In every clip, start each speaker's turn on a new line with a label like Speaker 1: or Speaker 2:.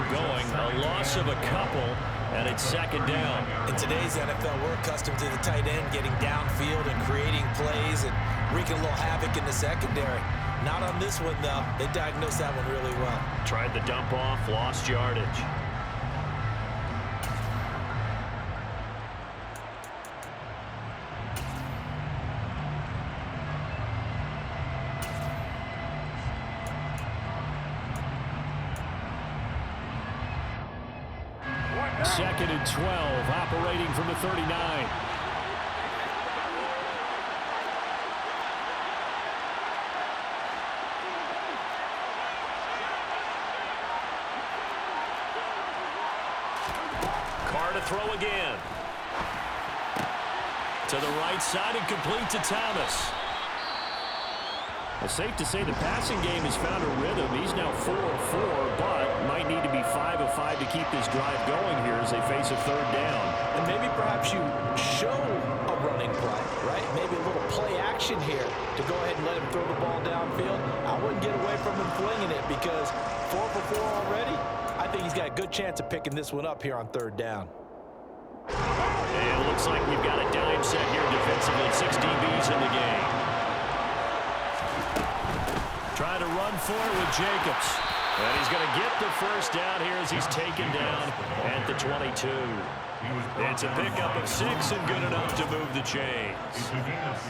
Speaker 1: got going. A loss of a couple, and it's second down.
Speaker 2: In today's NFL, we're accustomed to the tight end getting downfield and creating plays and wreaking a little havoc in the secondary. Not on this one, though. They diagnosed that one really well.
Speaker 1: Tried the dump off, lost yardage. Second and 12, operating from the 39. Carr to throw again. To the right side and complete to Thomas. It's safe to say the passing game has found a rhythm. He's now 4 of 4, but might need to be 5 of 5 to keep this drive going here as they face a third down.
Speaker 2: And maybe perhaps you show a running play, right? Maybe a little play action here to go ahead and let him throw the ball downfield. I wouldn't get away from him flinging it because 4 for 4 already. I think he's got a good chance of picking this one up here on third down.
Speaker 1: And it looks like we've got a dime set here defensively. 6 DBs in the game. Trying to run for it with Jacobs. And he's going to get the first down here as he's taken down at the 22. It's a pickup of 6 and good enough to move the chains.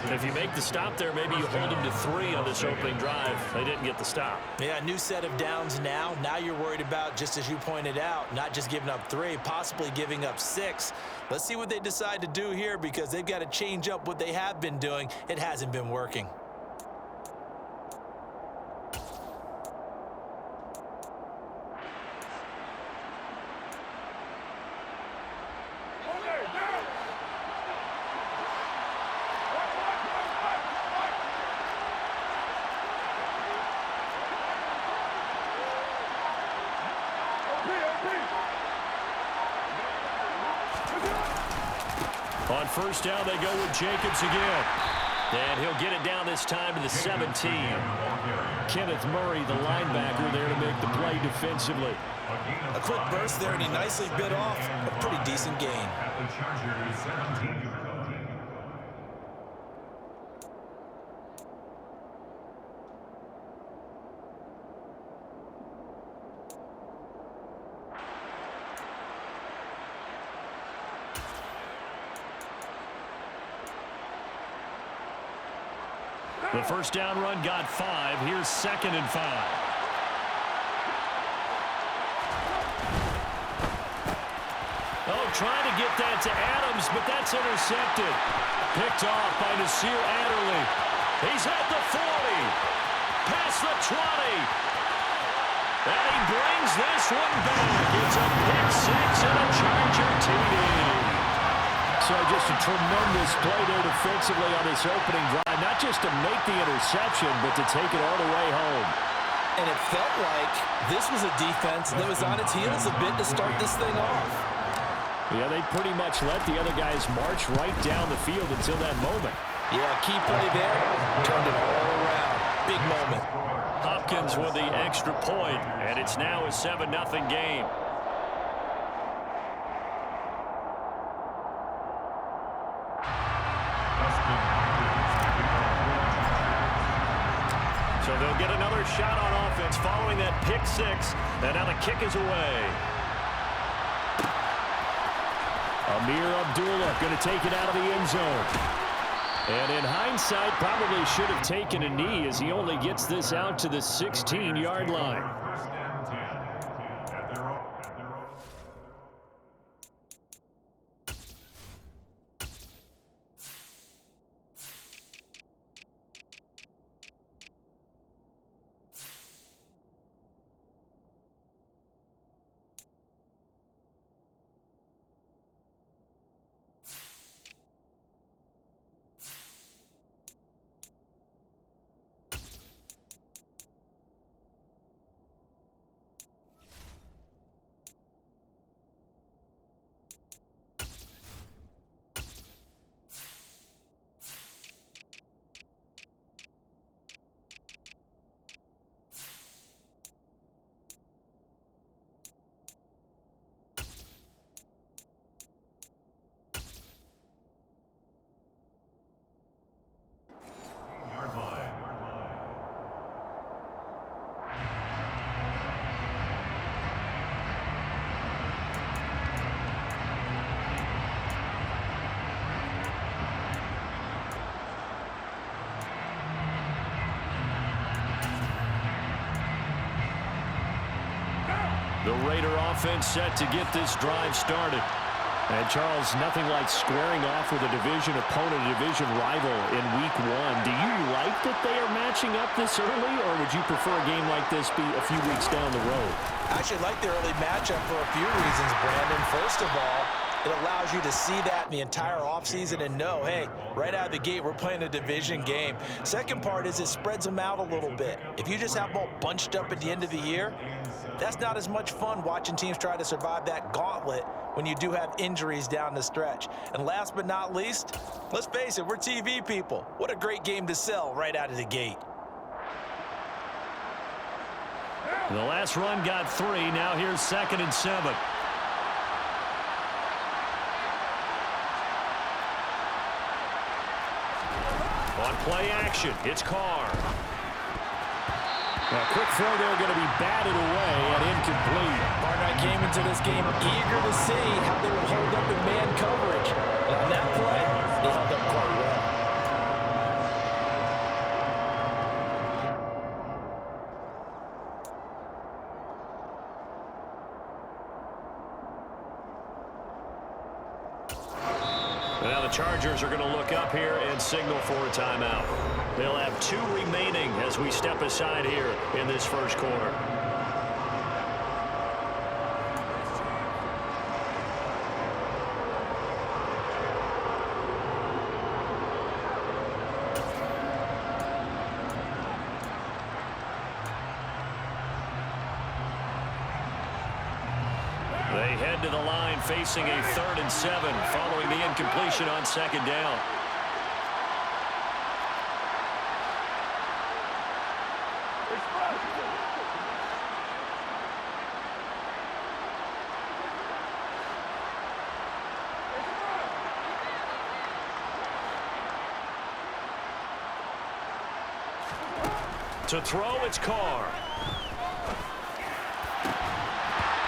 Speaker 1: If you make the stop there, maybe you hold him to 3 on this opening drive. They didn't get the stop.
Speaker 2: Yeah, new set of downs now. Now you're worried about, just as you pointed out, not just giving up 3, possibly giving up 6. Let's see what they decide to do here because they've got to change up what they have been doing. It hasn't been working.
Speaker 1: On first down, they go with Jacobs again. And he'll get it down this time to the 17. Kenneth Murray, the linebacker, there to make the play defensively.
Speaker 2: A quick burst there, and he nicely bit off a pretty decent gain.
Speaker 1: The first down run got 5. Here's second and 5. Oh, trying to get that to Adams, but that's intercepted. Picked off by Nasir Adderley. He's at the 40. Past the 20. And he brings this one back. It's a pick 6 and a Charger TD. So just a tremendous play there defensively on this opening drive. Not just to make the interception, but to take it all the way home.
Speaker 2: And it felt like this was a defense that was on its heels a bit to start this thing off.
Speaker 1: Yeah, they pretty much let the other guys march right down the field until that moment.
Speaker 2: Yeah, key play there. Turned it all around. Big moment.
Speaker 1: Hopkins with the extra point, and it's now a 7-0 game. So they'll get another shot on offense following that pick 6, and now the kick is away. Amir Abdullah going to take it out of the end zone. And in hindsight, probably should have taken a knee as he only gets this out to the 16-yard line. The Raider offense set to get this drive started. And, Charles, nothing like squaring off with a division opponent, a division rival in Week 1. Do you like that they are matching up this early, or would you prefer a game like this be a few weeks down the road?
Speaker 2: I actually like the early matchup for a few reasons, Brandon. First of all, it allows you to see that in the entire offseason and know, hey, right out of the gate, we're playing a division game. Second part is it spreads them out a little bit. If you just have them all bunched up at the end of the year, that's not as much fun watching teams try to survive that gauntlet when you do have injuries down the stretch. And last but not least, let's face it, we're TV people. What a great game to sell right out of the gate.
Speaker 1: The last run got 3. Now here's 2nd and 7. On play action, it's Carr. A quick throw there going to be batted away and incomplete.
Speaker 2: Barnett came into this game eager to see how they would hold up in man coverage. And on that play, they held up quite well.
Speaker 1: Now the Chargers are going to look up here and signal for a timeout. They'll have 2 remaining as we step aside here in this first quarter. They head to the line facing a 3rd and 7 following the incompletion on 2nd down. To throw, it's Carr.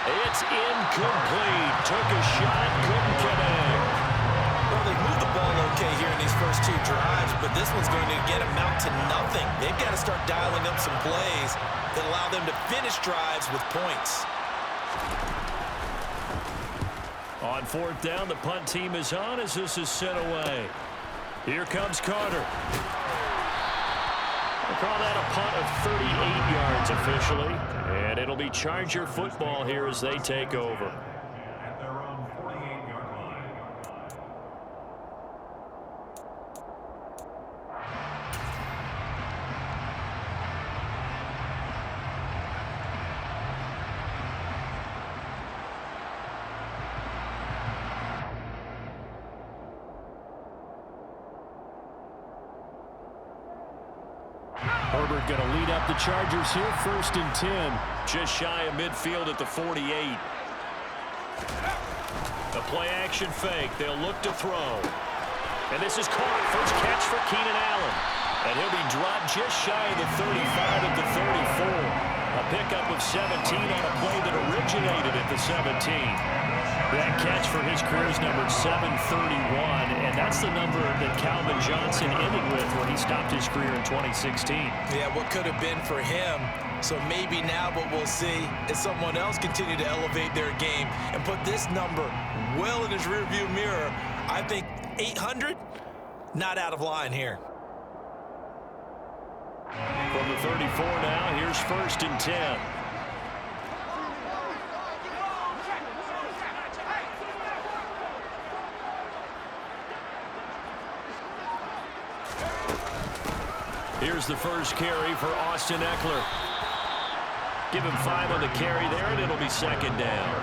Speaker 1: It's incomplete. Took a shot, couldn't connect.
Speaker 2: Well, they moved the ball okay here in these first 2 drives, but this one's going to get them out to nothing. They've got to start dialing up some plays that allow them to finish drives with points.
Speaker 1: On 4th down, the punt team is on as this is sent away. Here comes Carter. We'll call that a punt of 38 yards officially. And it'll be Charger football here as they take over.
Speaker 3: At their own 48-yard line.
Speaker 1: Herbert going to lead up the Chargers here, 1st and 10. Just shy of midfield at the 48. The play-action fake. They'll look to throw. And this is caught. First catch for Keenan Allen. And he'll be dropped just shy of the 35 at the 34. A pickup of 17 on a play that originated at the 17. That catch for his career is numbered 731, and that's the number that Calvin Johnson ended with when he stopped his career in 2016.
Speaker 2: Yeah, what could have been for him. So maybe now what we'll see is someone else continue to elevate their game and put this number well in his rearview mirror. I think 800, not out of line here.
Speaker 1: From the 34 now, here's 1st and 10. Here's the first carry for Austin Eckler. Give him 5 on the carry there, and it'll be 2nd down.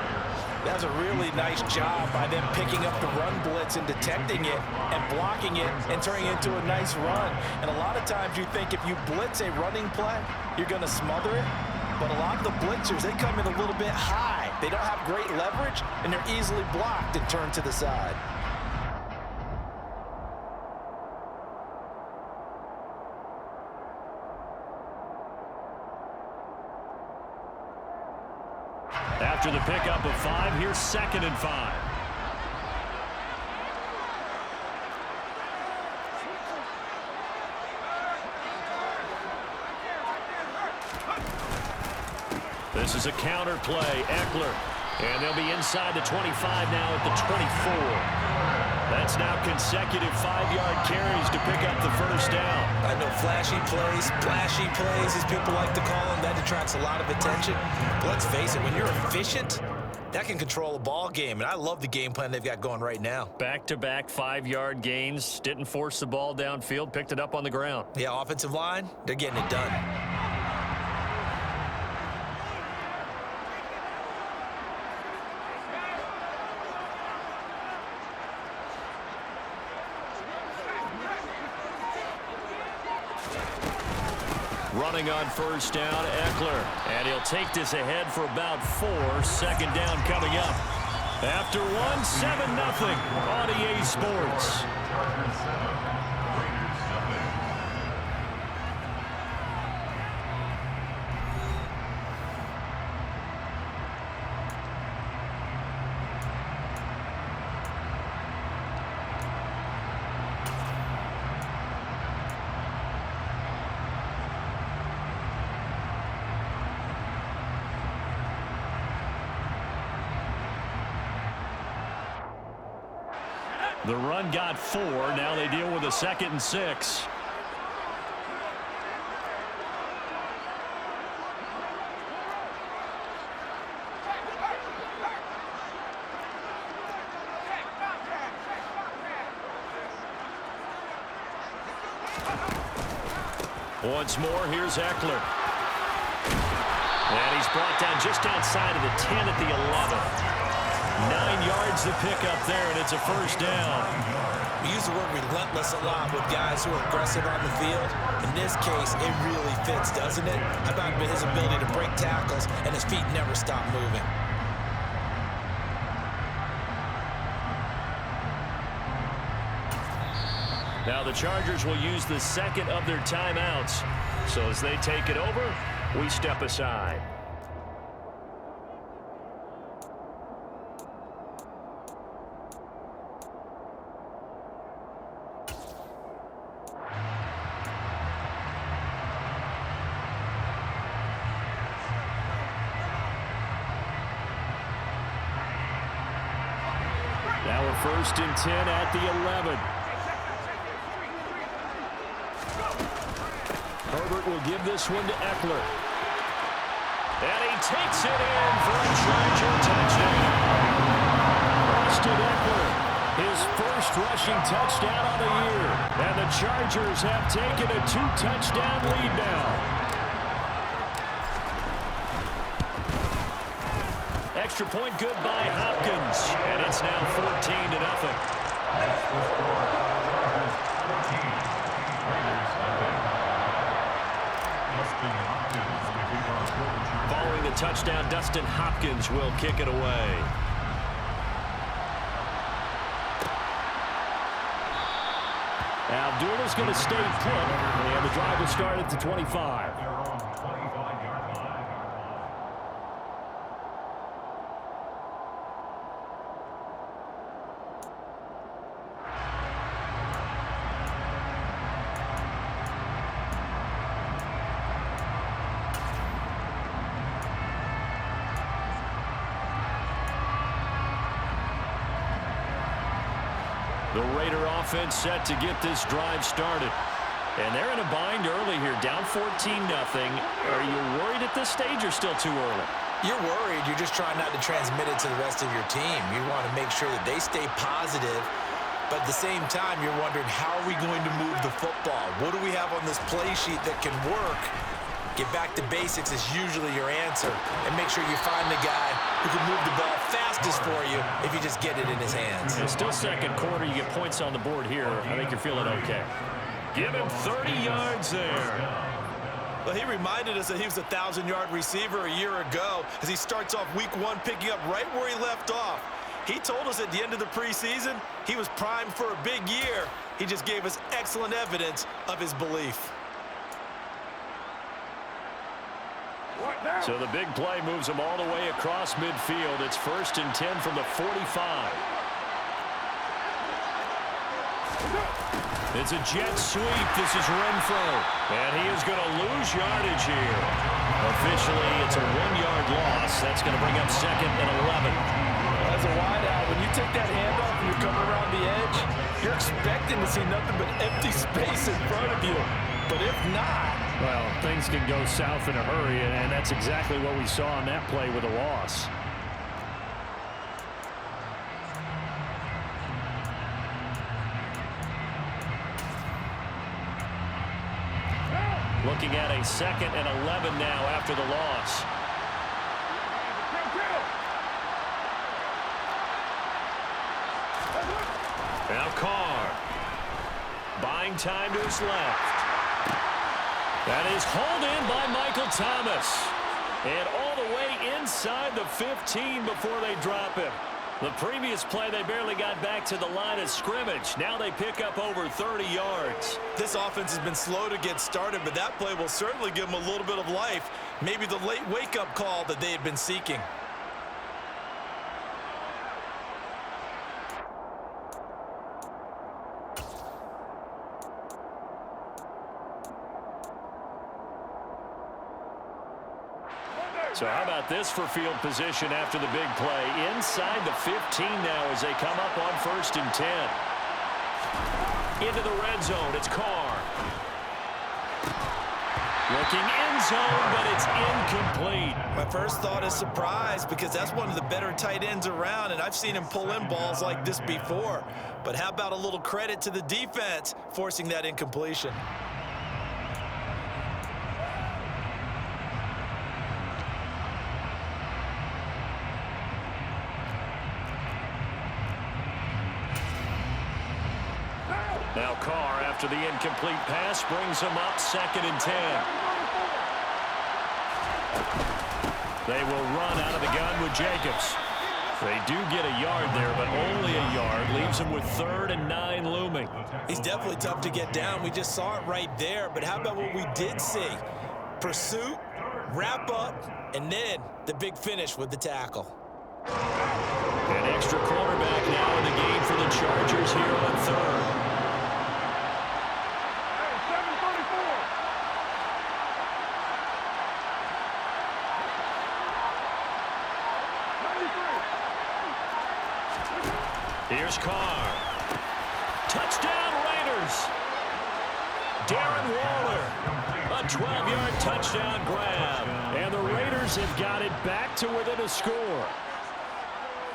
Speaker 2: That's a really nice job by them picking up the run blitz and detecting it and blocking it and turning it into a nice run. And a lot of times you think if you blitz a running play, you're going to smother it. But a lot of the blitzers, they come in a little bit high. They don't have great leverage, and they're easily blocked and turned to the side.
Speaker 1: After the pickup of 5, here's 2nd and 5. This is a counter play. Eckler. And they'll be inside the 25 now at the 24. That's now consecutive 5-yard carries to pick up the first down.
Speaker 2: I know flashy plays, as people like to call them, that attracts a lot of attention. But let's face it, when you're efficient, that can control a ball game. And I love the game plan they've got going right now.
Speaker 1: Back-to-back 5-yard gains. Didn't force the ball downfield. Picked it up on the ground.
Speaker 2: Yeah, offensive line, they're getting it done.
Speaker 1: Running on first down, Eckler. And he'll take this ahead for about 4. Second down coming up. After 1, 7-0 on EA Sports.
Speaker 3: Chargers 7, Raiders nothing.
Speaker 1: The run got 4. Now they deal with a 2nd and 6. Once more, here's Eckler. And he's brought down just outside of the 10 at the 11. 9 yards to pick up there, and it's a first down.
Speaker 2: We use the word relentless a lot with guys who are aggressive on the field. In this case, it really fits, doesn't it? How about his ability to break tackles and his feet never stop moving?
Speaker 1: Now the Chargers will use the 2nd of their timeouts. So as they take it over, we step aside. Now we're 1st and 10 at the 11. Herbert will give this one to Eckler. And he takes it in for a Charger touchdown. Austin Eckler, his first rushing touchdown on the year. And the Chargers have taken a 2-touchdown lead now. Extra point good by Hopkins. And it's now 14-0.
Speaker 3: That's the score. Chargers 14, Raiders nothing. Dustin Hopkins to kick off for the Chargers.
Speaker 1: Following the touchdown, Dustin Hopkins will kick it away. Abdullah's going to stay put, and the drive will start at the 25.
Speaker 3: Their own 25-yard line.
Speaker 1: The Raider offense set to get this drive started. And they're in a bind early here, down 14-0. Are you worried at this stage or still too early?
Speaker 2: You're worried. You're just trying not to transmit it to the rest of your team. You want to make sure that they stay positive. But at the same time, you're wondering, how are we going to move the football? What do we have on this play sheet that can work? Get back to basics is usually your answer. And make sure you find the guy who can move the ball fastest for you if you just get it in his hands.
Speaker 1: It's still 2nd quarter. You get points on the board here. I think you're feeling okay. Give him 30 yards there.
Speaker 2: Well, he reminded us that he was a 1,000-yard receiver a year ago as he starts off week 1 picking up right where he left off. He told us at the end of the preseason he was primed for a big year. He just gave us excellent evidence of his belief.
Speaker 1: So the big play moves them all the way across midfield. It's 1st and 10 from the 45. It's a jet sweep. This is Renfro. And he is going to lose yardage here. Officially, it's a 1-yard loss. That's going to bring up 2nd and 11.
Speaker 2: As a wideout, when you take that handoff and you're coming around the edge, you're expecting to see nothing but empty space in front of you. But if not...
Speaker 1: Well, things can go south in a hurry, and that's exactly what we saw on that play with a loss. Looking at a 2nd and 11 now after the loss. Now Carr. Buying time to his left. That is hauled in by Michael Thomas. And all the way inside the 15 before they drop him. The previous play, they barely got back to the line of scrimmage. Now they pick up over 30 yards.
Speaker 2: This offense has been slow to get started, but that play will certainly give them a little bit of life. Maybe the late wake-up call that they had been seeking.
Speaker 1: So how about this for field position after the big play? Inside the 15 now as they come up on 1st and 10. Into the red zone, it's Carr. Looking end zone, but it's incomplete.
Speaker 2: My first thought is surprise because that's one of the better tight ends around, and I've seen him pull in balls like this before. But how about a little credit to the defense forcing that incompletion?
Speaker 1: Now Carr, after the incomplete pass, brings him up 2nd and 10. They will run out of the gun with Jacobs. They do get a yard there, but only a yard. Leaves them with 3rd and 9 looming.
Speaker 2: He's definitely tough to get down. We just saw it right there. But how about what we did see? Pursuit, wrap up, and then the big finish with the tackle.
Speaker 1: An extra quarterback now in the game for the Chargers here on 3rd. Here's Carr. Touchdown Raiders. Darren Waller. A 12-yard touchdown grab. And the Raiders have got it back to within a score.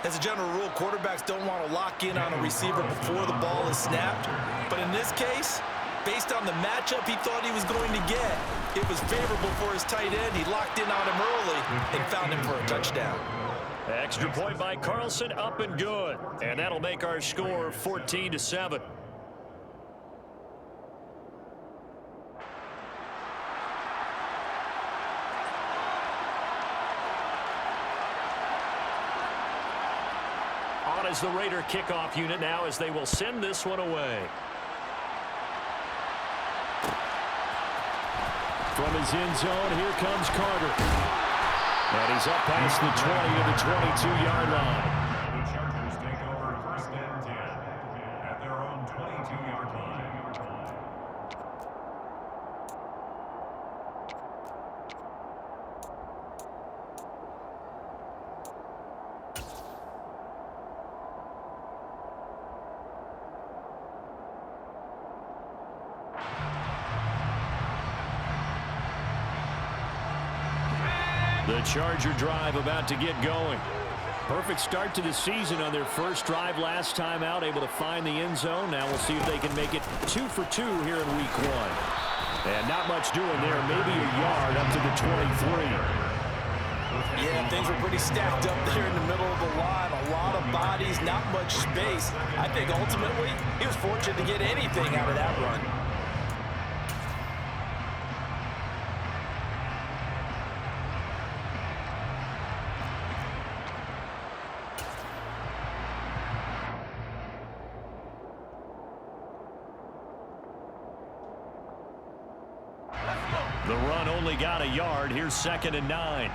Speaker 2: As a general rule, quarterbacks don't want to lock in on a receiver before the ball is snapped. But in this case, based on the matchup he thought he was going to get, it was favorable for his tight end. He locked in on him early and found him for a touchdown.
Speaker 1: Extra point by Carlson, up and good. And that'll make our score 14-7. On is the Raider kickoff unit now as they will send this one away. From his end zone, here comes Carter. And he's up past the 20 to the 22-yard line.
Speaker 3: The Chargers take over 1st and 10 at their own 22-yard line.
Speaker 1: The Charger drive about to get going. Perfect start to the season on their first drive last time out, able to find the end zone. Now we'll see if they can make it 2 for 2 here in week 1. And not much doing there, maybe a yard up to the 23.
Speaker 2: Yeah, things were pretty stacked up there in the middle of the line. A lot of bodies, not much space. I think ultimately he was fortunate to get anything out of that run.
Speaker 1: The run only got a yard. Here's 2nd and 9.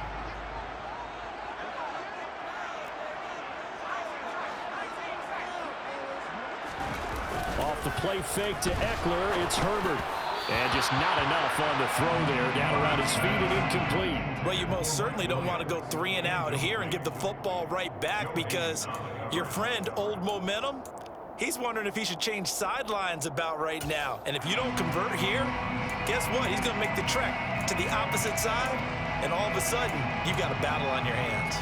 Speaker 1: Off the play fake to Eckler, it's Herbert. And just not enough on the throw there. Down around his feet and incomplete.
Speaker 2: Well, you most certainly don't want to go 3 and out here and give the football right back, because your friend, Old Momentum, he's wondering if he should change sidelines about right now. And if you don't convert here, guess what? He's going to make the trek to the opposite side, and all of a sudden, you've got a battle on your hands.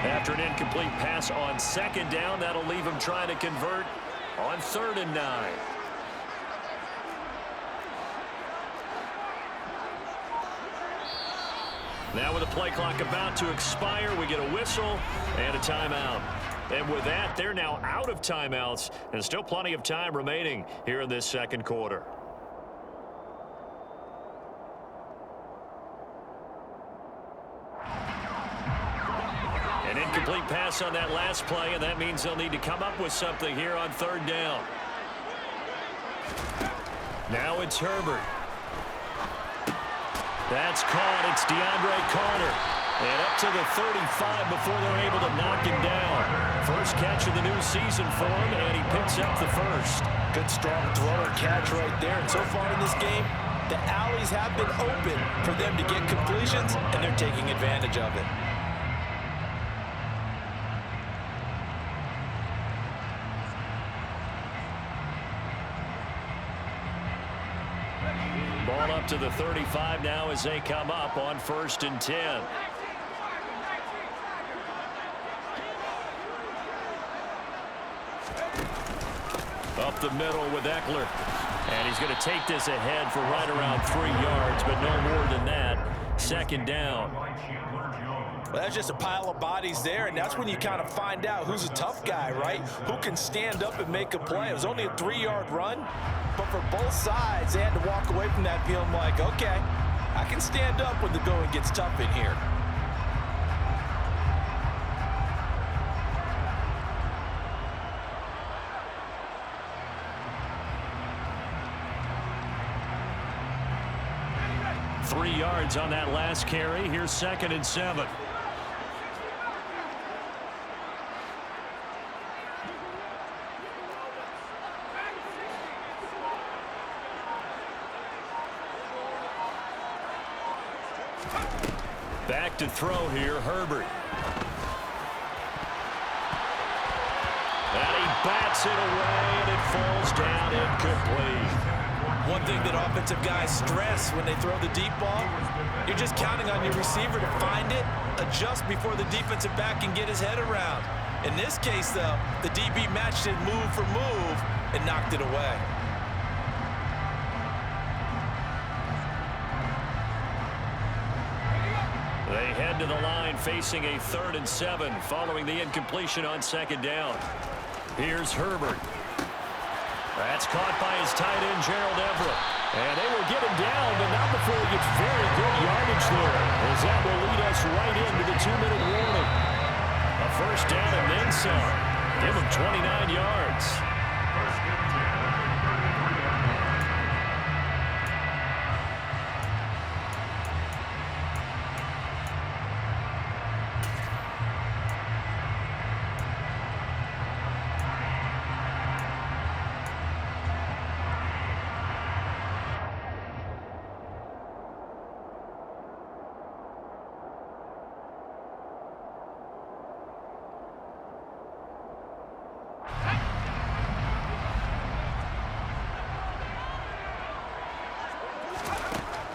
Speaker 1: After an incomplete pass on second down, that'll leave him trying to convert on 3rd and 9. Now with the play clock about to expire, we get a whistle and a timeout. And with that, they're now out of timeouts, and still plenty of time remaining here in this second quarter. An incomplete pass on that last play, and that means they'll need to come up with something here on 3rd down. Now it's Herbert. That's caught. It's DeAndre Carter. And up to the 35 before they're able to knock him down. First catch of the new season for him, and he picks up the first.
Speaker 2: Good strong throw and catch right there. And so far in this game, the alleys have been open for them to get completions, and they're taking advantage of it.
Speaker 1: Ball up to the 35 now as they come up on 1st and 10. Up the middle with Eckler. And he's going to take this ahead for right around 3 yards, but no more than that. 2nd down.
Speaker 2: Well, that's just a pile of bodies there, and that's when you kind of find out who's a tough guy, right? Who can stand up and make a play. It was only a 3-yard run, but for both sides, they had to walk away from that feeling like, okay, I can stand up when the going gets tough in here.
Speaker 1: Three yards on that last carry. Here's 2nd and 7. Back to throw here, Herbert. And he bats it away, and it falls down incomplete.
Speaker 2: One thing that offensive guys stress when they throw the deep ball, you're just counting on your receiver to find it, adjust before the defensive back can get his head around. In this case, though, the DB matched it move for move and knocked it away.
Speaker 1: They head to the line facing a 3rd and 7 following the incompletion on 2nd down. Here's Herbert. That's caught by his tight end, Gerald Everett. And they will get him down, but not before he gets very good yardage there, as that will lead us right into the 2-minute warning. A 1st down and then some. Give him 29 yards.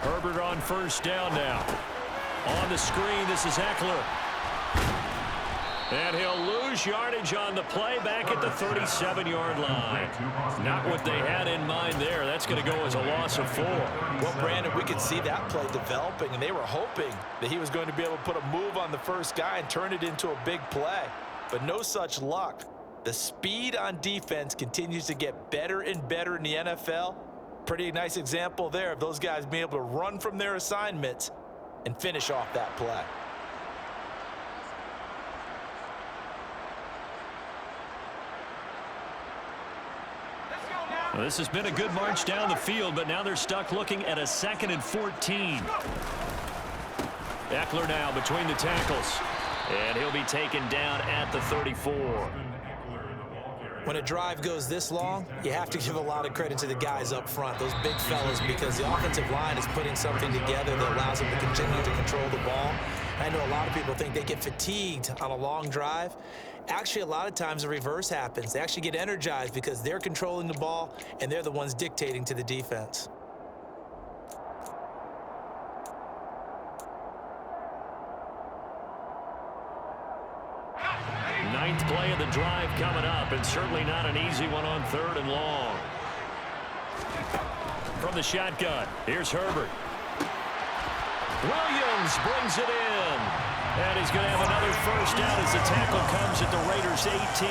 Speaker 1: Herbert on 1st down now. On the screen, this is Eckler. And he'll lose yardage on the play back at the 37-yard line. Not what they had in mind there. That's going to go as a loss of 4.
Speaker 2: Well, Brandon, we could see that play developing, and they were hoping that he was going to be able to put a move on the first guy and turn it into a big play. But no such luck. The speed on defense continues to get better and better in the NFL. Pretty nice example there of those guys being able to run from their assignments and finish off that play.
Speaker 1: Well, this has been a good march down the field, but now they're stuck looking at a 2nd and 14. Eckler now between the tackles. And he'll be taken down at the 34.
Speaker 2: When a drive goes this long, you have to give a lot of credit to the guys up front, those big fellas, because the offensive line is putting something together that allows them to continue to control the ball. I know a lot of people think they get fatigued on a long drive. Actually, a lot of times the reverse happens. They actually get energized because they're controlling the ball, and they're the ones dictating to the defense.
Speaker 1: Ninth play of the drive coming up, and certainly not an easy one on 3rd and long. From the shotgun, here's Herbert. Williams brings it in. And he's going to have another first down as the tackle comes at the Raiders' 18.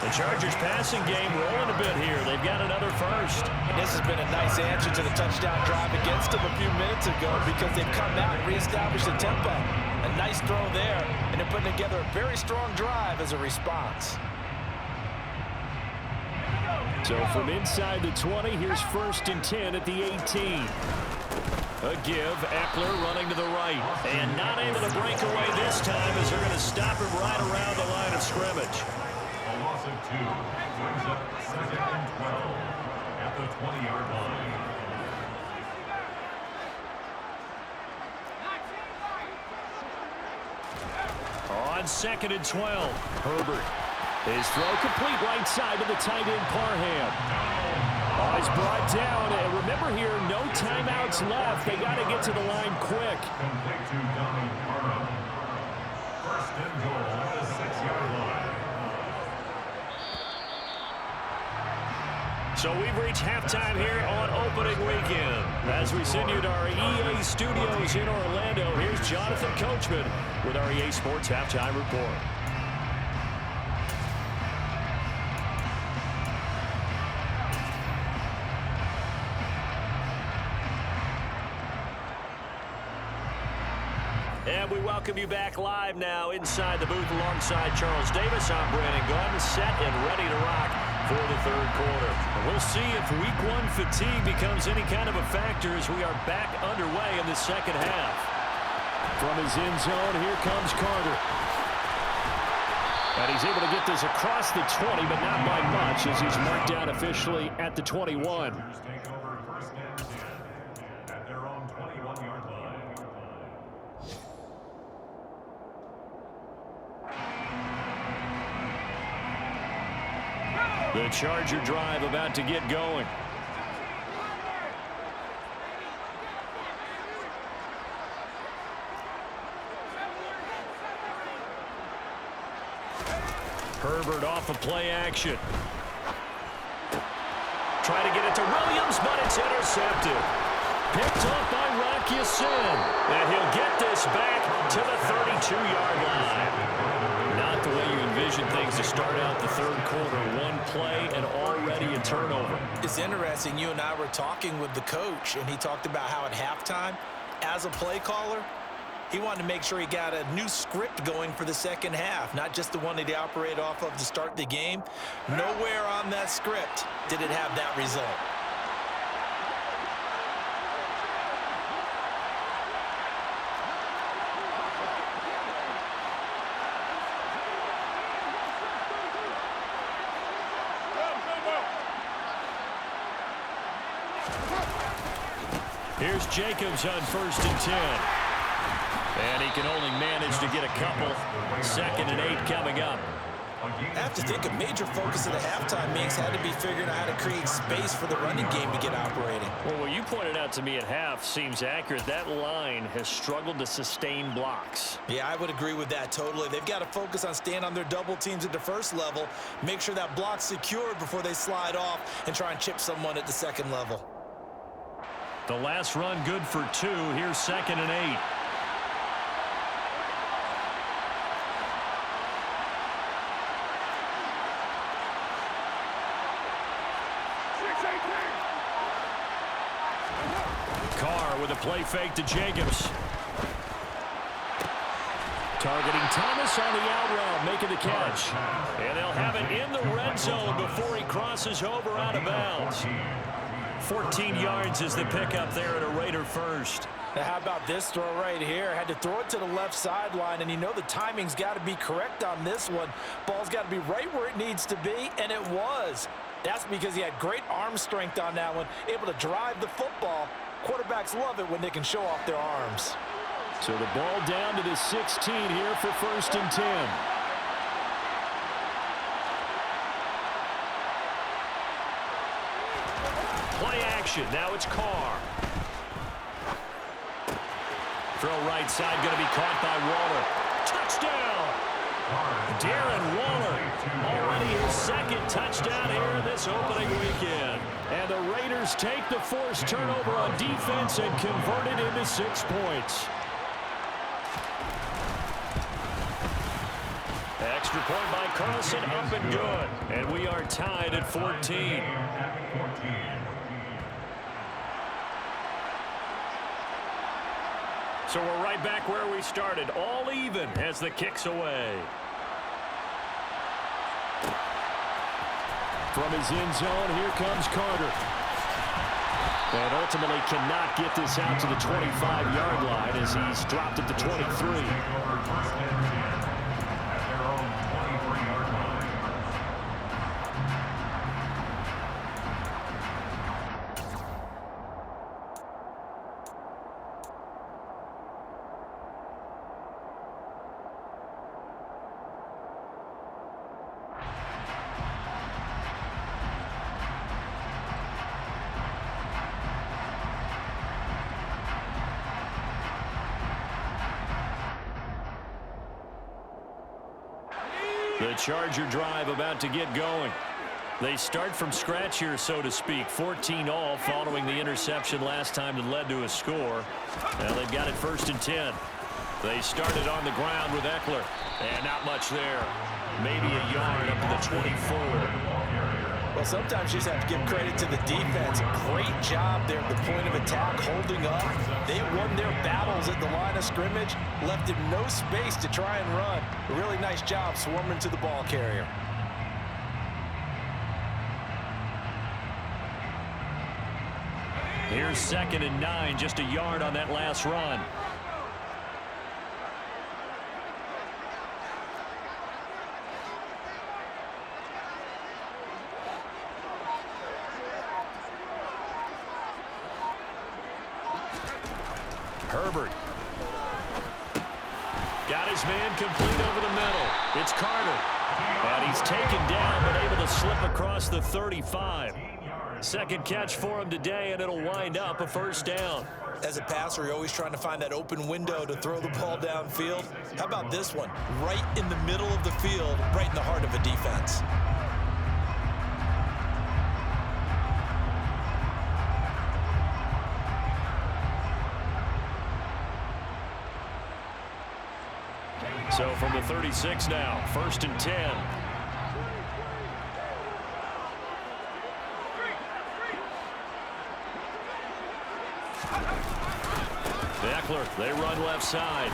Speaker 1: The Chargers' passing game rolling a bit here. They've got another first.
Speaker 2: And this has been a nice answer to the touchdown drive against them a few minutes ago because they've come out and reestablished the tempo. A nice throw there, and they're putting together a very strong drive as a response.
Speaker 1: So from inside the 20, here's 1st and 10 at the 18. A give, Eckler running to the right. And not able to break away this time as they're going to stop him right around the line of scrimmage.
Speaker 3: A loss of 2 brings up 2nd and 12 at the 20-yard line.
Speaker 1: On 2nd and 12, Herbert. His throw complete right side to the tight end Parham. He's brought down, and remember here, no timeouts left. They got to get to the line quick.
Speaker 3: Complete to Donnie Parham. 1st and goal at the 6-yard line.
Speaker 1: So we've reached halftime here on opening weekend. As we send you to our EA studios in Orlando, here's Jonathan Coachman with our EA Sports Halftime Report. And we welcome you back live now inside the booth alongside Charles Davis. I'm Brandon Gunn, set and ready to rock for the 3rd quarter. And we'll see if week 1 fatigue becomes any kind of a factor as we are back underway in the 2nd half. From his end zone, here comes Carter. And he's able to get this across the 20, but not by much as he's marked down officially at the 21.
Speaker 3: Take over 1st and 10 at their own 21-yard line.
Speaker 1: The Charger drive about to get going. Herbert off of play action. Try to get it to Williams, but it's intercepted. Picked off by Rock Ya-Sin. And he'll get this back to the 32-yard line. Not the way you envision things to start out the 3rd quarter. 1 play and already a turnover.
Speaker 2: It's interesting. You and I were talking with the coach, and he talked about how at halftime, as a play caller, he wanted to make sure he got a new script going for the 2nd half, not just the one that he operated off of to start the game. Nowhere on that script did it have that result.
Speaker 1: Here's Jacobs on 1st and 10. And he can only manage to get a couple. 2nd and 8 coming up.
Speaker 2: I have to think a major focus of the halftime meetings had to be figuring out how to create space for the running game to get operating.
Speaker 1: Well, what you pointed out to me at half seems accurate. That line has struggled to sustain blocks.
Speaker 2: Yeah, I would agree with that totally. They've got to focus on staying on their double teams at the 1st level, make sure that block's secured before they slide off and try and chip someone at the 2nd level.
Speaker 1: The last run good for 2. Here's 2nd and 8. Carr with a play fake to Jacobs. Targeting Thomas on the out route, making the catch. And they'll have it in the red zone before he crosses over out of bounds. 14 yards is the pickup there at a Raider first.
Speaker 2: Now how about this throw right here? Had to throw it to the left sideline, and you know the timing's got to be correct on this one. Ball's got to be right where it needs to be, and it was. That's because he had great arm strength on that one, able to drive the football. Quarterbacks love it when they can show off their arms.
Speaker 1: So the ball down to the 16 here for 1st and 10. Play action. Now it's Carr. Throw right side, going to be caught by Waller. Touchdown! Darren Waller, already his 2nd touchdown here this opening weekend. And the Raiders take the forced turnover on defense and convert it into 6 points. Extra point by Carlson, up and good. And we are tied at 14. So we're right back where we started, all even as the kick's away. From his end zone, here comes Carter. And ultimately cannot get this out to the 25-yard line as he's dropped it to 23. The Charger drive about to get going. They start from scratch here, so to speak. 14 all following the interception last time that led to a score. Well, they've got it 1st and 10. They started on the ground with Eckler. And not much there. Maybe a yard up to the 24.
Speaker 2: Well, sometimes you just have to give credit to the defense. Great job there at the point of attack, holding up. They won their battles at the line of scrimmage, left him no space to try and run. A really nice job swarming to the ball carrier.
Speaker 1: Here's 2nd and 9, just a yard on that last run. Herbert. Got his man complete over the middle. It's Carter. And he's taken down, but able to slip across the 35. 2nd catch for him today, and it'll wind up a 1st down.
Speaker 2: As a passer, you're always trying to find that open window to throw the ball downfield. How about this one? Right in the middle of the field, right in the heart of a defense.
Speaker 1: So from the 36 now, 1st and 10. Eckler, they run left side.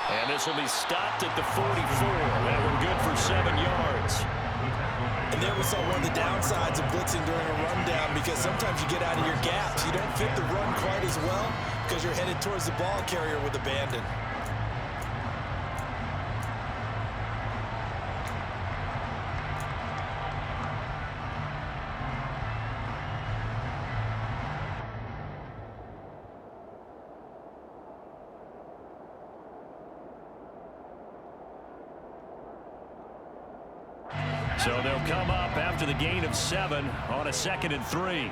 Speaker 1: And this will be stopped at the 44. That one good for 7 yards.
Speaker 2: And there we saw one of the downsides of blitzing during a rundown, because sometimes you get out of your gaps. You don't fit the run quite as well because you're headed towards the ball carrier with abandon.
Speaker 1: So they'll come up after the gain of 7 on a 2nd and 3.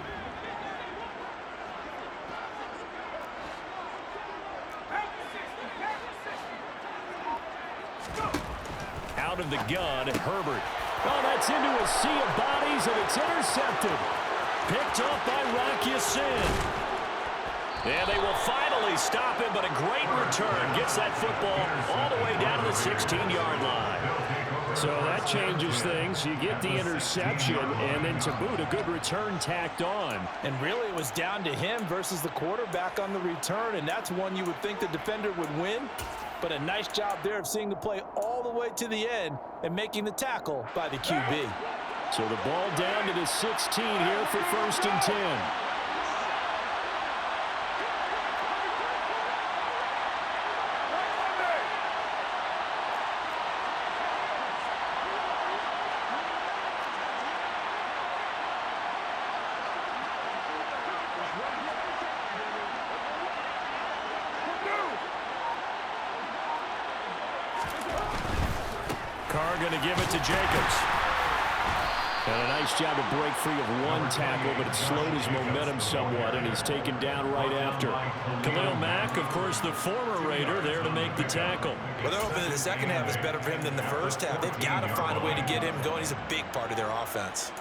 Speaker 1: Out of the gun, Herbert. Oh, that's into a sea of bodies, and it's intercepted. Picked up by Rocky Sin. And they will finally stop him, but a great return gets that football all the way down to the 16-yard line. So that changes things. You get the interception, and then to boot, a good return tacked on.
Speaker 2: And really, it was down to him versus the quarterback on the return, and that's one you would think the defender would win. But a nice job there of seeing the play all the way to the end and making the tackle by the QB.
Speaker 1: So the ball down to the 16 here for 1st and 10. Carr going to give it to Jacobs. And a nice job to break free of one tackle, but it slowed his momentum somewhat, and he's taken down right after. Khalil Mack, of course, the former Raider, there to make the tackle.
Speaker 2: Well, they're hoping that the second half is better for him than the first half. They've got to find a way to get him going. He's a big part of their offense.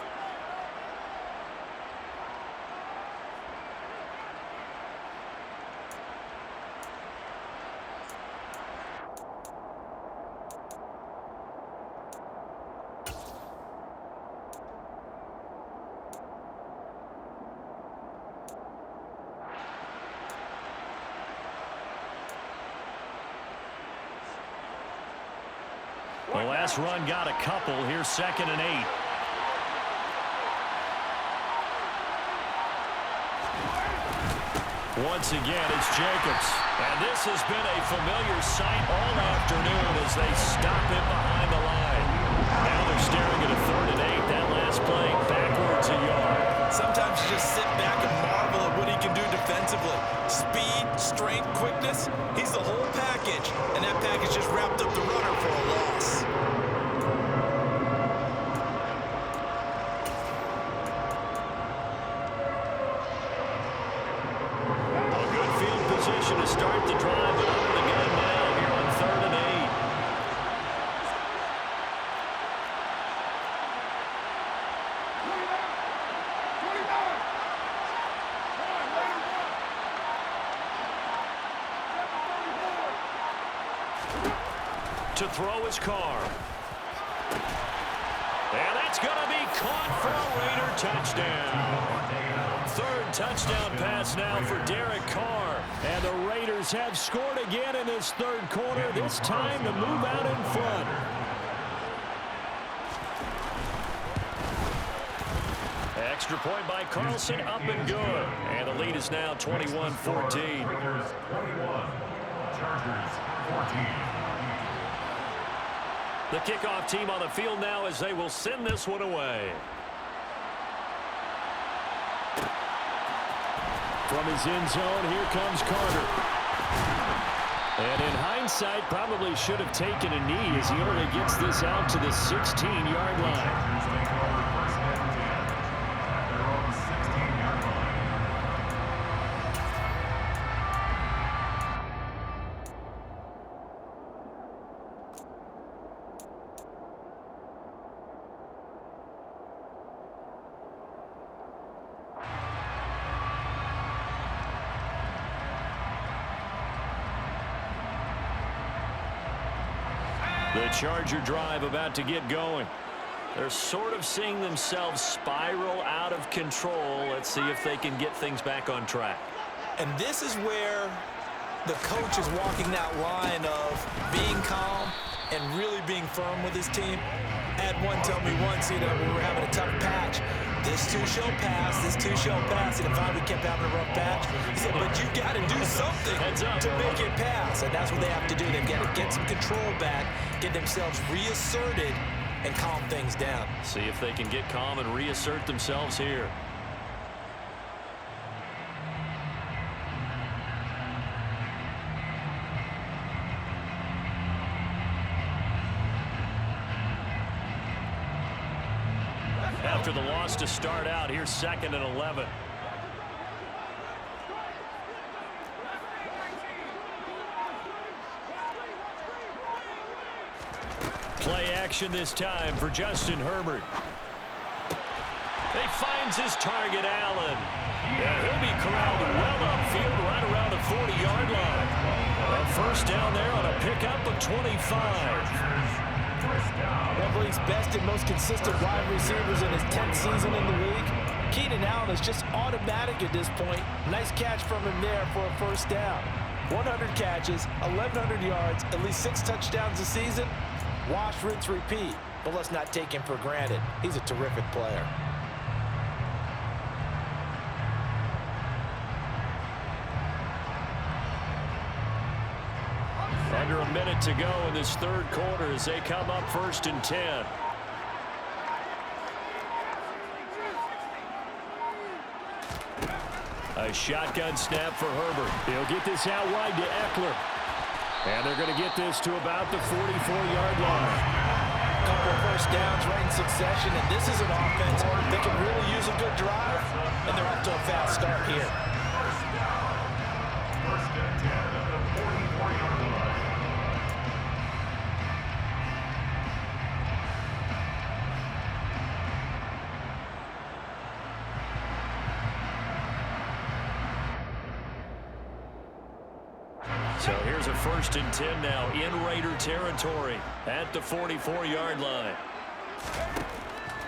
Speaker 1: The last run got a couple. Here's 2nd and 8. Once again, it's Jacobs. And this has been a familiar sight all afternoon as they stop him behind the line. Now they're staring at a 3rd and 8. That last play backwards a yard.
Speaker 2: Sometimes you just sit back and marvel at what he can do defensively. Speed, strength, quickness. He's the whole package. And that package just wrapped up the runner for a loss.
Speaker 1: A good field position to start the drive, but under the gun now here on 3rd and 8. To throw his Carr. And that's going to be caught for a Raider touchdown. 3rd touchdown pass now for Derek Carr. And the Raiders have scored again in this 3rd quarter, this time to move out in front. Extra point by Carlson, up and good. And the lead is now 21-14.
Speaker 3: Raiders 21, Chargers 14.
Speaker 1: The kickoff team on the field now as they will send this one away. From his end zone, here comes Carter. And in hindsight, probably should have taken a knee as he only gets this out to the 16-yard line.
Speaker 3: Chargers take over 1st and 10 at their own 16-yard line.
Speaker 1: The Charger drive about to get going. They're sort of seeing themselves spiral out of control. Let's see if they can get things back on track.
Speaker 2: And this is where the coach is walking that line of being calm and really being firm with his team. I had one tell me once, we were having a tough patch. This too shall pass, this too shall pass. And finally we kept having a rough patch. He said, but you got to do something to make it pass. And that's what they have to do. They've got to get some control back, get themselves reasserted, and calm things down.
Speaker 1: See if they can get calm and reassert themselves here. After the loss to start out, here's 2nd and 11. Play action this time for Justin Herbert. He finds his target, Allen. And he'll be corralled well upfield right around the 40-yard line. A 1st down there on a pickup of 25.
Speaker 2: One of the league's best and most consistent wide receivers in his 10th season in the league. Keenan Allen is just automatic at this point. Nice catch from him there for a first down. 100 catches, 1,100 yards, at least 6 touchdowns a season. Wash, rinse, repeat. But let's not take him for granted. He's a terrific player.
Speaker 1: Under a minute to go in this third quarter as they come up 1st and 10. A shotgun snap for Herbert. He'll get this out wide to Eckler. And they're going to get this to about the 44-yard line.
Speaker 2: A couple of first downs right in succession, and this is an offense that can really use a good drive, and they're off to a fast start here.
Speaker 3: First and 10 at the 44-yard line.
Speaker 1: So here's a 1st and 10 now in Raider territory at the 44-yard line.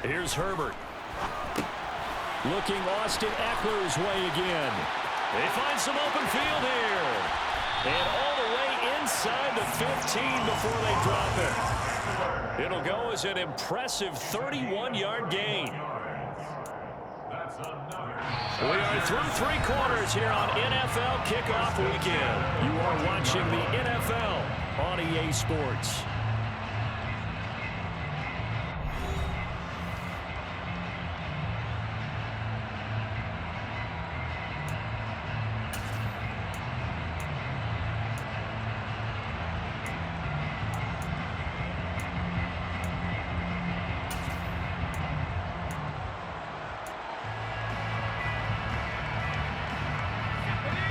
Speaker 1: Here's Herbert. Looking Austin Eckler's way again. They find some open field here. And all the way inside the 15 before they drop it. It'll go as an impressive 31-yard gain. We are through 3 quarters here on NFL Kickoff Weekend. You are watching the NFL on EA Sports.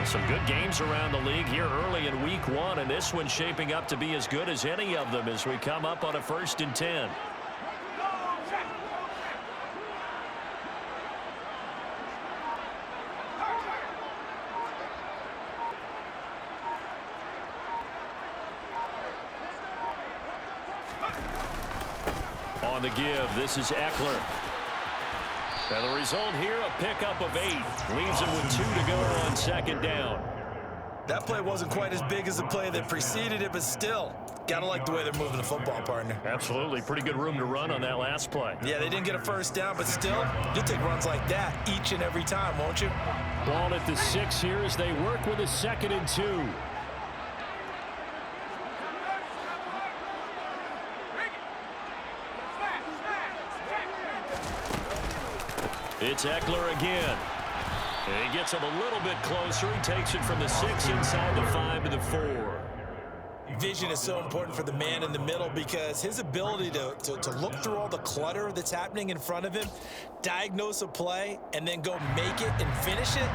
Speaker 1: Some good games around the league here early in week 1, and this one's shaping up to be as good as any of them as we come up on a 1st and 10. On the give, this is Eckler. And the result here, a pickup of 8. Leaves him with 2 to go on 2nd down.
Speaker 2: That play wasn't quite as big as the play that preceded it, but still, gotta like the way they're moving the football, partner.
Speaker 1: Absolutely. Pretty good room to run on that last play.
Speaker 2: Yeah, they didn't get a first down, but still, you'll take runs like that each and every time, won't you?
Speaker 1: Ball at the 6 here as they work with a 2nd and 2. It's Eckler again. And he gets him a little bit closer. He takes it from the 6 inside the 5 to the 4.
Speaker 2: Vision is so important for the man in the middle because his ability to look through all the clutter that's happening in front of him, diagnose a play, and then go make it and finish it,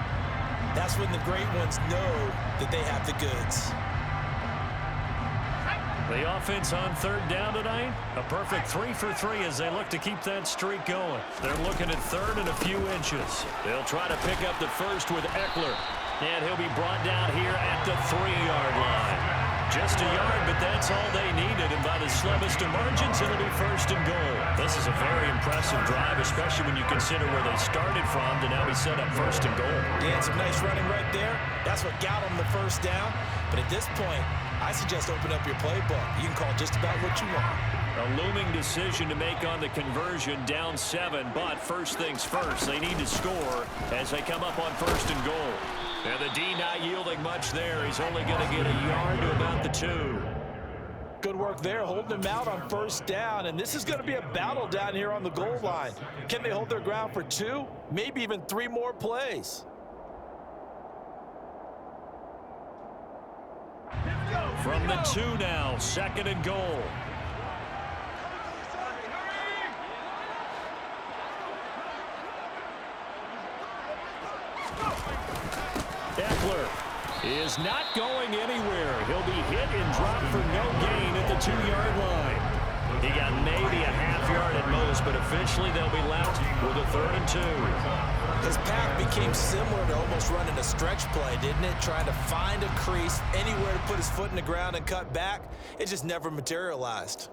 Speaker 2: that's when the great ones know that they have the goods.
Speaker 1: The offense on 3rd down tonight, a perfect 3 for 3 as they look to keep that streak going. They're looking at 3rd and a few inches. They'll try to pick up the first with Eckler, and he'll be brought down here at the 3-yard line. Just a yard, but that's all they needed, and by the slimmest of margins, it'll be 1st and goal. This is a very impressive drive, especially when you consider where they started from to now be set up 1st and goal.
Speaker 2: Yeah, some nice running right there. That's what got them the first down, but at this point, I suggest open up your playbook. You can call just about what you want.
Speaker 1: A looming decision to make on the conversion, down 7, but first things first, they need to score as they come up on 1st and goal. And the D not yielding much there. He's only going to get a yard to about the 2.
Speaker 2: Good work there, holding him out on 1st down, and this is going to be a battle down here on the goal line. Can they hold their ground for 2, maybe even 3 more plays?
Speaker 1: From the 2 now, 2nd and goal. Eckler is not going anywhere. He'll be hit and dropped for no gain at the 2-yard line. He got maybe a half yard at most, but officially they'll be left with a 3rd and 2.
Speaker 2: His path became similar to almost running a stretch play, didn't it? Trying to find a crease, anywhere to put his foot in the ground and cut back. It just never materialized.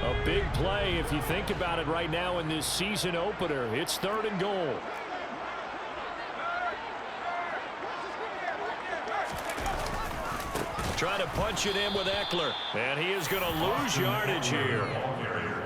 Speaker 1: A big play if you think about it right now in this season opener. It's 3rd and goal. Trying to punch it in with Eckler. And he is going to lose yardage here.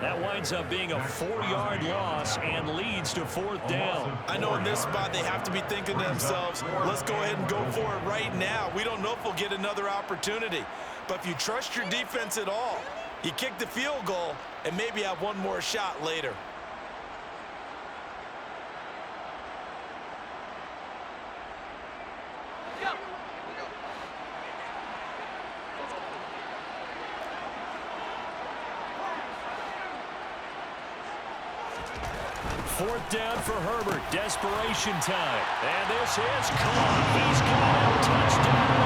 Speaker 1: That winds up being a 4-yard loss and leads to 4th down.
Speaker 2: I know in this spot they have to be thinking to themselves, let's go ahead and go for it right now. We don't know if we'll get another opportunity. But if you trust your defense at all, you kick the field goal and maybe have one more shot later.
Speaker 1: Fourth down for Herbert. Desperation time. And this is caught. He's got a touchdown.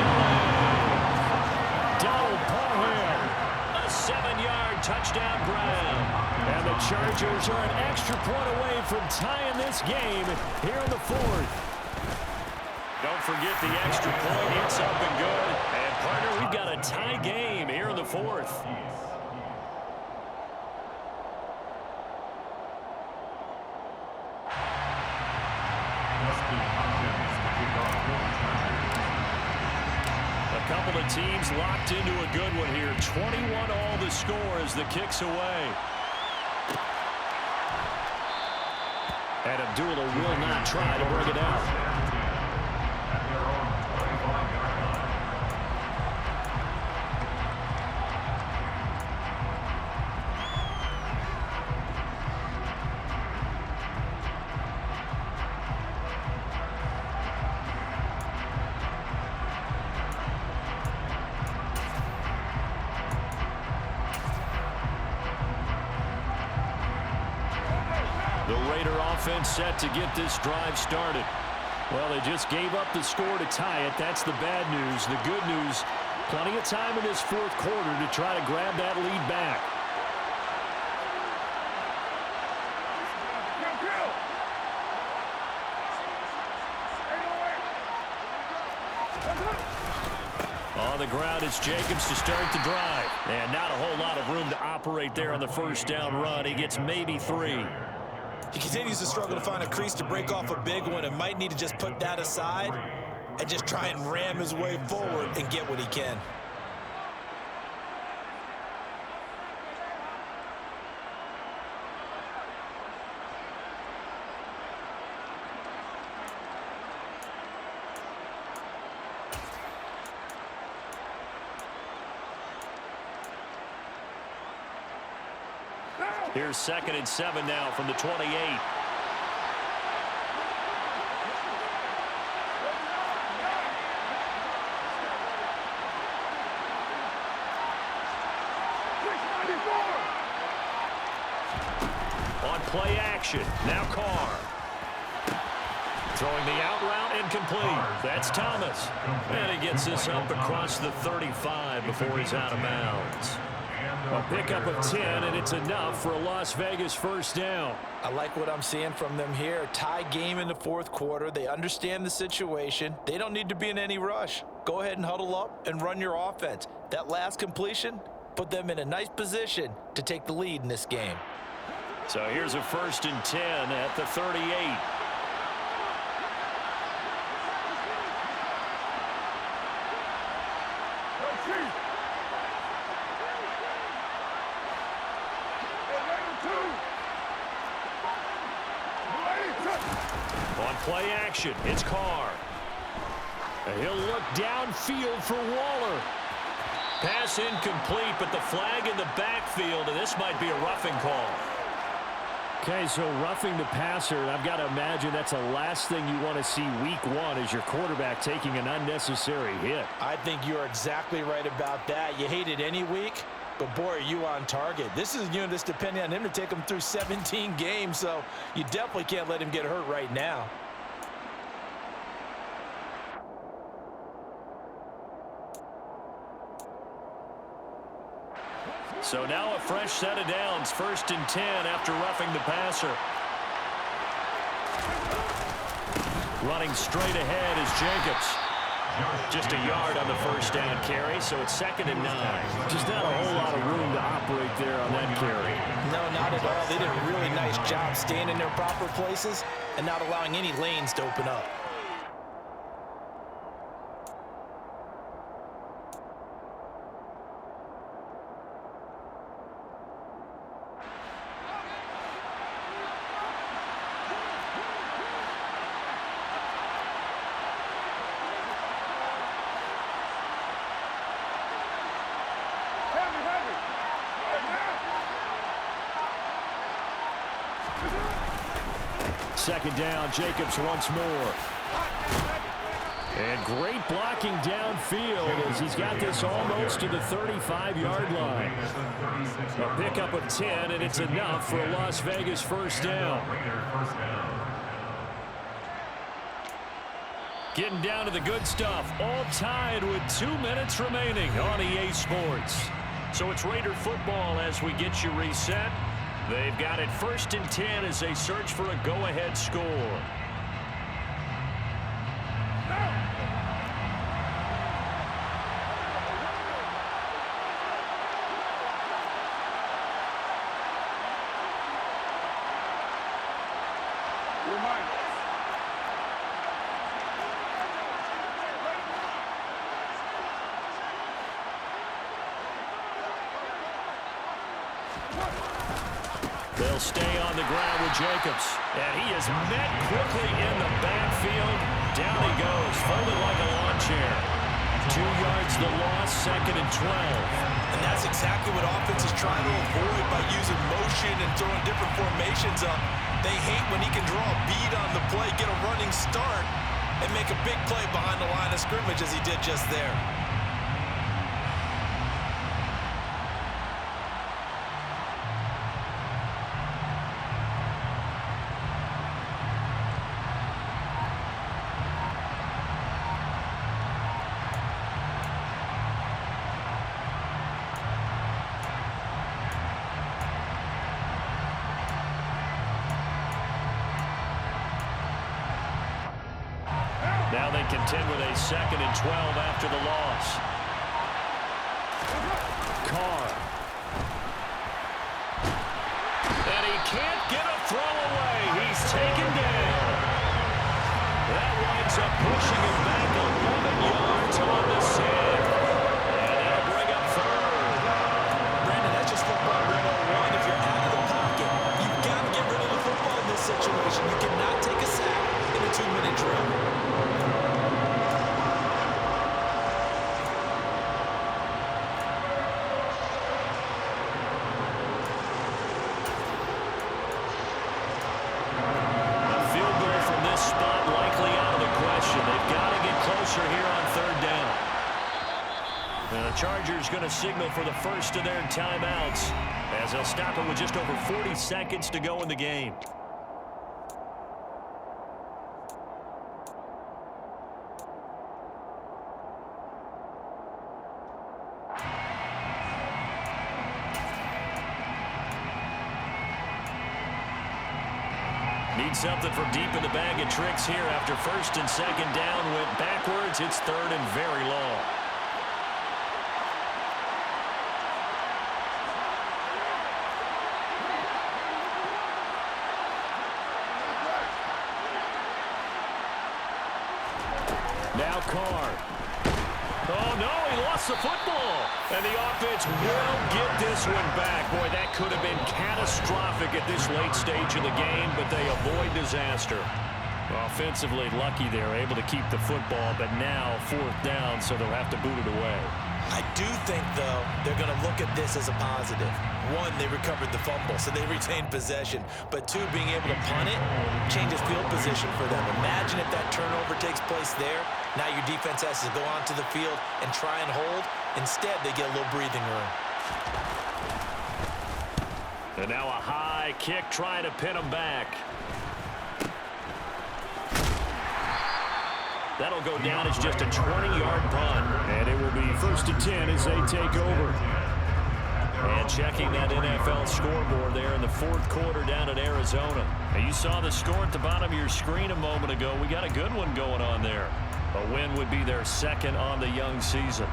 Speaker 1: Donald Parham. A 7-yard touchdown grab. And the Chargers are an extra point away from tying this game here in the 4th. Don't forget the extra point. It's up and good. And, partner, we've got a tie game here in the 4th. A couple of teams locked into a good one here. 21 all the score as the kick's away. And Abdullah will not try to bring it out. The Raider offense set to get this drive started. Well, they just gave up the score to tie it. That's the bad news. The good news, plenty of time in this 4th quarter to try to grab that lead back. On the ground, it's Jacobs to start the drive. And not a whole lot of room to operate there on the first down run. He gets maybe 3.
Speaker 2: He continues to struggle to find a crease to break off a big one and might need to just put that aside and just try and ram his way forward and get what he can.
Speaker 1: Here's 2nd and 7 now from the 28. On play action, now Carr. Throwing the out route incomplete. That's Thomas. And he gets this up across the 35 before he's out of bounds. A pickup of 10, and it's enough for a Las Vegas first down.
Speaker 2: I like what I'm seeing from them here. Tie game in the 4th quarter. They understand the situation. They don't need to be in any rush. Go ahead and huddle up and run your offense. That last completion put them in a nice position to take the lead in this game.
Speaker 1: So here's a 1st and 10 at the 38. On play action, it's Carr. And he'll look downfield for Waller. Pass incomplete, but the flag in the backfield, and this might be a roughing call. Okay, so roughing the passer, and I've got to imagine that's the last thing you want to see week 1 is your quarterback taking an unnecessary hit.
Speaker 2: I think you're exactly right about that. You hate it any week, but boy, are you on target. This is a unit that's depending on him to take him through 17 games, so you definitely can't let him get hurt right now.
Speaker 1: So now a fresh set of downs, 1st and 10 after roughing the passer. Running straight ahead is Jacobs. Just a yard on the first down carry, so it's 2nd and 9. Just not a whole lot of room to operate there on that carry.
Speaker 2: No, not at all. They did a really nice job staying in their proper places and not allowing any lanes to open up.
Speaker 1: Second down, Jacobs once more. And great blocking downfield as he's got this almost to the 35-yard line. A pickup of 10, and it's enough for a Las Vegas first down. Getting down to the good stuff, all tied with 2 minutes remaining on EA Sports. So it's Raider football as we get you reset. They've got it 1st and 10 as they search for a go-ahead score. They'll stay on the ground with Jacobs. And he is met quickly in the backfield. Down he goes, folded like a lawn chair. 2 yards the loss, 2nd and 12.
Speaker 2: And that's exactly what offense is trying to avoid by using motion and throwing different formations up. They hate when he can draw a bead on the play, get a running start, and make a big play behind the line of scrimmage as he did just there.
Speaker 1: Now they contend with a 2nd and 12 after the loss. Carr. And he can't get a throw away. He's taken down. That winds up pushing him back 11 yards on the sand. And that'll bring up 3rd.
Speaker 2: Brandon, that's just football 101. If you're out of the pocket, you've got to get rid of the football in this situation. You cannot take a sack in a 2-minute drill.
Speaker 1: Chargers going to signal for the first of their timeouts as they'll stop it with just over 40 seconds to go in the game. Need something from deep in the bag of tricks here after 1st and 2nd down went backwards. It's 3rd and very long. Now Carr. Oh, no, he lost the football. And the offense will get this one back. Boy, that could have been catastrophic at this late stage of the game, but they avoid disaster. Offensively lucky they're able to keep the football, but now 4th down, so they'll have to boot it away.
Speaker 2: I do think, though, they're going to look at this as a positive. 1, they recovered the fumble, so they retained possession. But 2, being able to punt it changes field position for them. Imagine if that turnover takes place there. Now your defense has to go onto the field and try and hold. Instead, they get a little breathing room.
Speaker 1: And now a high kick trying to pin them back. That'll go down as just a 20-yard punt. And it will be 1st and 10 as they take over. And checking that NFL scoreboard there in the 4th quarter down in Arizona. Now you saw the score at the bottom of your screen a moment ago. We got a good one going on there. A win would be their second on the young season.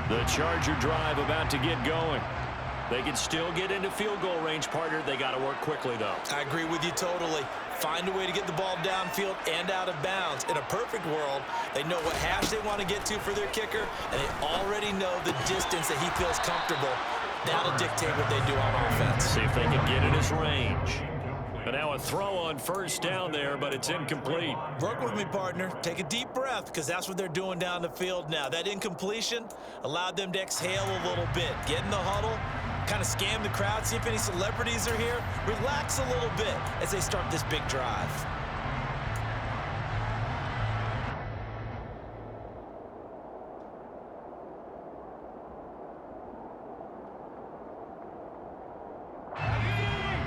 Speaker 1: The Charger drive about to get going. They can still get into field goal range, partner. They got to work quickly, though.
Speaker 2: I agree with you totally. Find a way to get the ball downfield and out of bounds. In a perfect world, they know what hash they want to get to for their kicker, and they already know the distance that he feels comfortable. That'll dictate what they do on offense.
Speaker 1: See if they can get in his range. And now a throw on first down there, but it's incomplete.
Speaker 2: Work with me, partner. Take a deep breath, because that's what they're doing down the field now. That incompletion allowed them to exhale a little bit. Get in the huddle, kind of scan the crowd, see if any celebrities are here. Relax a little bit as they start this big drive.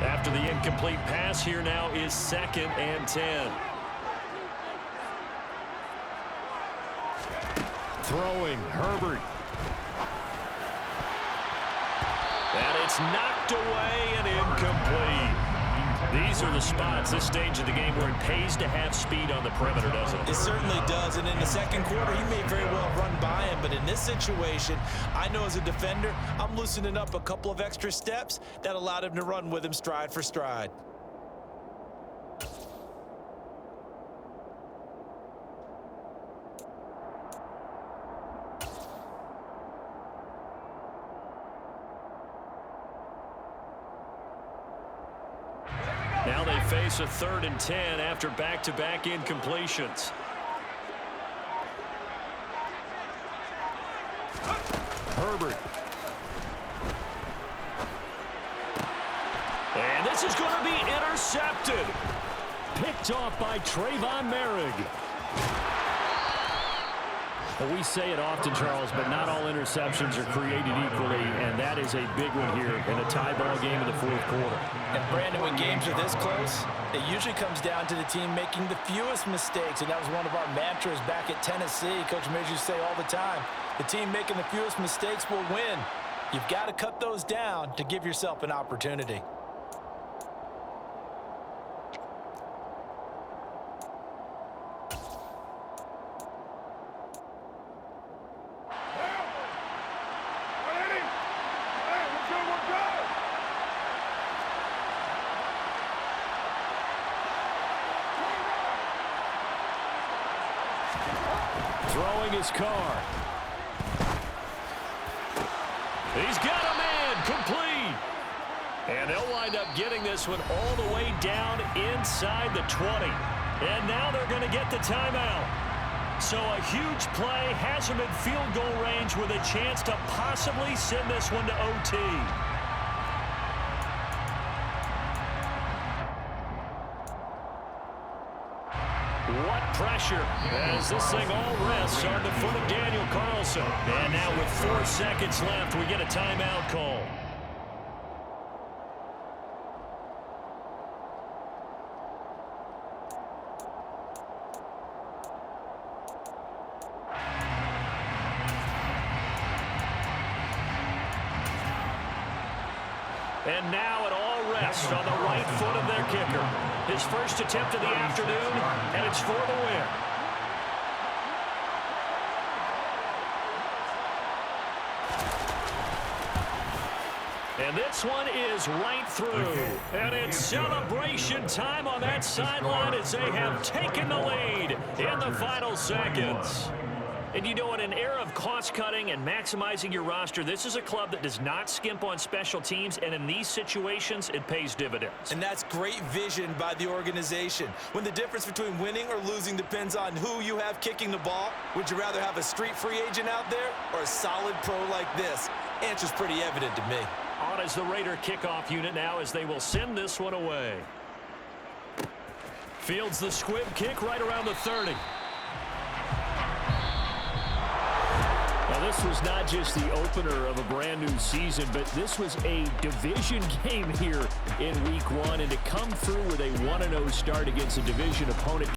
Speaker 1: After the incomplete pass, here now is 2nd and 10. Throwing, Herbert. And it's knocked away and incomplete. These are the spots, this stage of the game, where it pays to have speed on the perimeter, doesn't it?
Speaker 2: It certainly does, and in the second quarter, he may very well run by him, but in this situation, I know as a defender, I'm loosening up a couple of extra steps that allowed him to run with him stride for stride.
Speaker 1: Now they face a 3rd and 10 after back-to-back incompletions. Herbert. And this is going to be intercepted. Picked off by Trayvon Merrick. Well, we say it often, Charles, but not all interceptions are created equally, and that is a big one here in a tie ball game in the 4th quarter.
Speaker 2: And, Brandon, when games are this close, it usually comes down to the team making the fewest mistakes, and that was one of our mantras back at Tennessee. Coach Mears used to say all the time, the team making the fewest mistakes will win. You've got to cut those down to give yourself an opportunity.
Speaker 1: Throwing his car. He's got a man, complete. And they'll wind up getting this one all the way down inside the 20. And now they're going to get the timeout. So a huge play has them in field goal range with a chance to possibly send this one to OT. What pressure as this thing all rests on the foot of Daniel Carlson. And now with 4 seconds left, we get a timeout call. And now it all rests on the right foot of their kicker. His first attempt of the afternoon, and it's for the win. And this one is right through. And it's celebration time on that sideline as they have taken the lead in the final seconds. And you know, in an era of cost-cutting and maximizing your roster, this is a club that does not skimp on special teams, and in these situations, it pays dividends.
Speaker 2: And that's great vision by the organization. When the difference between winning or losing depends on who you have kicking the ball, would you rather have a street free agent out there or a solid pro like this? Answer's pretty evident to me.
Speaker 1: On is the Raider kickoff unit now as they will send this one away. Fields the squib kick right around the 30. Now, this was not just the opener of a brand-new season, but this was a division game here in Week 1, and to come through with a 1-0 start against a division opponent